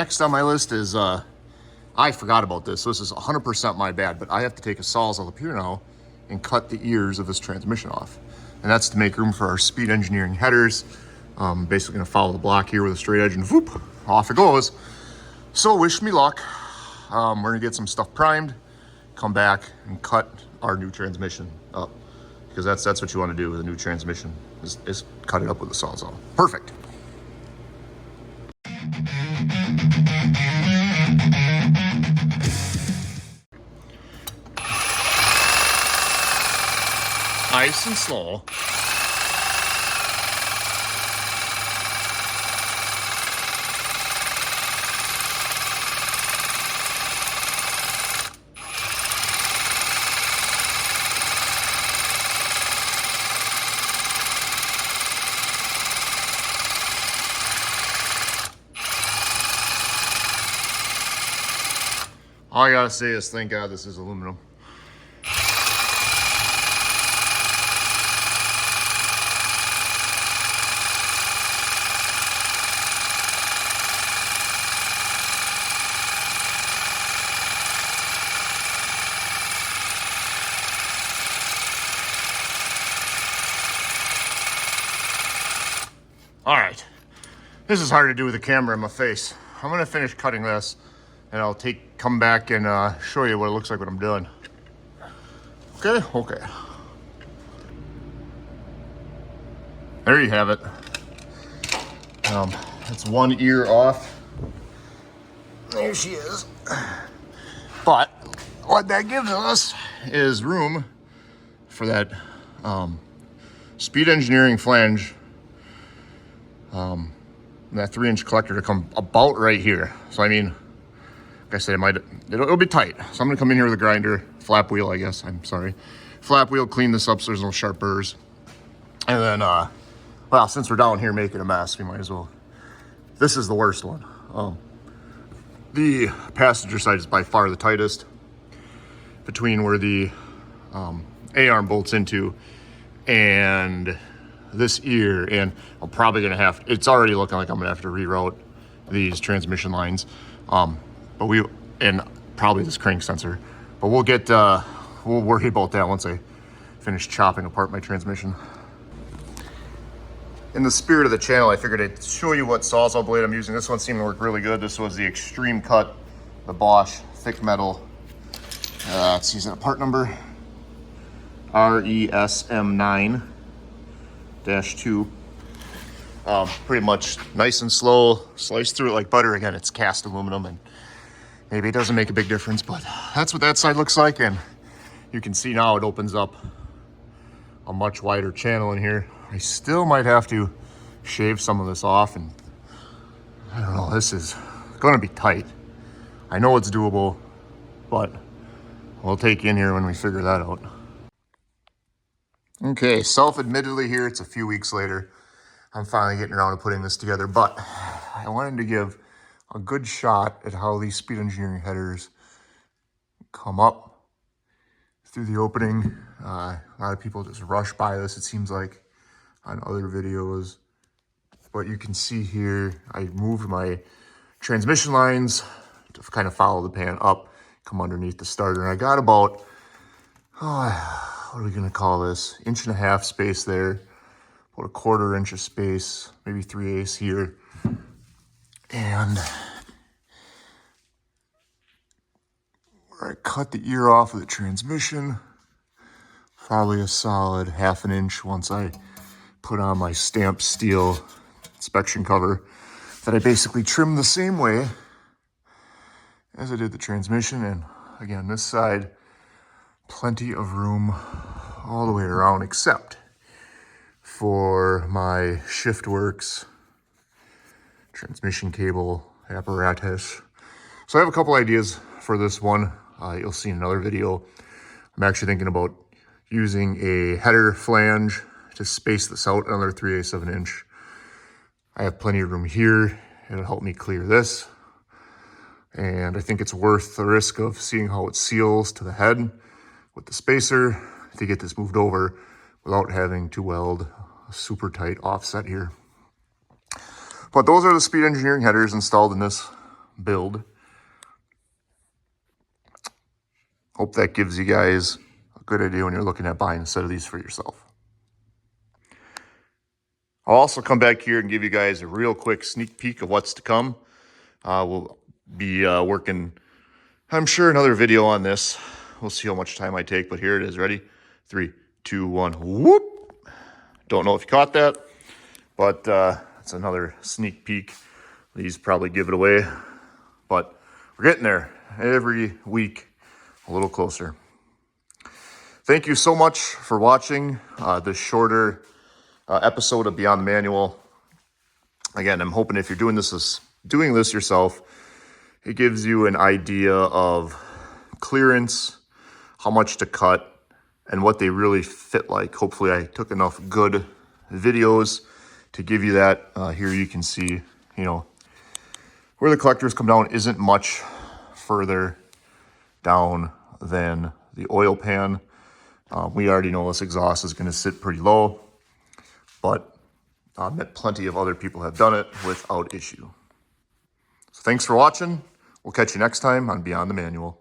Next on my list is, I forgot about this, so this is 100% my bad, but I have to take a Sawzall up here now and cut the ears of this transmission off. And that's to make room for our speed engineering headers. Basically gonna follow the block here with a straight edge and whoop, off it goes. So wish me luck. We're gonna get some stuff primed, come back and cut our new transmission up. Because that's what you wanna do with a new transmission, is cut it up with a Sawzall. Perfect. Nice and slow. All I gotta say is thank God this is aluminum. All right, this is hard to do with the camera in my face. I'm gonna finish cutting this and I'll come back and show you what it looks like when I'm done. Okay, okay. There you have it. That's one ear off. There she is. But what that gives us is room for that speed engineering flange, that 3-inch collector to come about right here. So I mean, like I said, it'll be tight. So I'm gonna come in here with a grinder, flap wheel, I guess, I'm sorry. Flap wheel, clean this up so there's no sharp burrs. And then, well, since we're down here making a mess, we might as well. This is the worst one. The passenger side is by far the tightest between where the A-arm bolts into and this ear, and I'm probably gonna it's already looking like I'm gonna have to reroute these transmission lines. And probably this crank sensor, but we'll worry about that once I finish chopping apart my transmission. In the spirit of the channel, I figured I'd show you what Sawzall blade I'm using. This one seemed to work really good. This was the Extreme Cut, the Bosch thick metal. Let's see, is that a part number? RESM9-2. Pretty much nice and slow, slice through it like butter. Again, it's cast aluminum and maybe it doesn't make a big difference, but that's what that side looks like. And you can see now it opens up a much wider channel in here. I still might have to shave some of this off, and I don't know, this is gonna be tight. I know it's doable, but we'll take you in here when we figure that out. Okay, self-admittedly here, it's a few weeks later. I'm finally getting around to putting this together, but I wanted to give a good shot at how these speed engineering headers come up through the opening. A lot of people just rush by this, it seems like, on other videos. But you can see here, I moved my transmission lines to kind of follow the pan up, come underneath the starter. And I got about, what are we gonna call this? 1.5 inch space there, about 1/4 inch of space, maybe 3/8 here. And where I cut the ear off of the transmission, probably a solid 1/2 inch once I put on my stamped steel inspection cover that I basically trimmed the same way as I did the transmission. And again, this side, plenty of room all the way around except for my ShiftWorks transmission cable apparatus. So I have a couple ideas for this one. You'll see in another video. I'm actually thinking about using a header flange to space this out another 3/8 of an inch. I have plenty of room here. It'll help me clear this. And I think it's worth the risk of seeing how it seals to the head with the spacer to get this moved over without having to weld a super tight offset here. But those are the speed engineering headers installed in this build. Hope that gives you guys a good idea when you're looking at buying a set of these for yourself. I'll also come back here and give you guys a real quick sneak peek of what's to come. We'll be working, I'm sure, another video on this. We'll see how much time I take, but here it is. Ready? 3, 2, 1. Whoop! Don't know if you caught that, but it's another sneak peek. These probably give it away, but we're getting there. Every week, a little closer. Thank you so much for watching this shorter episode of Beyond the Manual. Again, I'm hoping if you're doing this yourself, it gives you an idea of clearance, how much to cut, and what they really fit like. Hopefully I took enough good videos to give you that. Here you can see, where the collectors come down isn't much further down than the oil pan. We already know this exhaust is going to sit pretty low, but plenty of other people have done it without issue. So thanks for watching. We'll catch you next time on Beyond the Manual.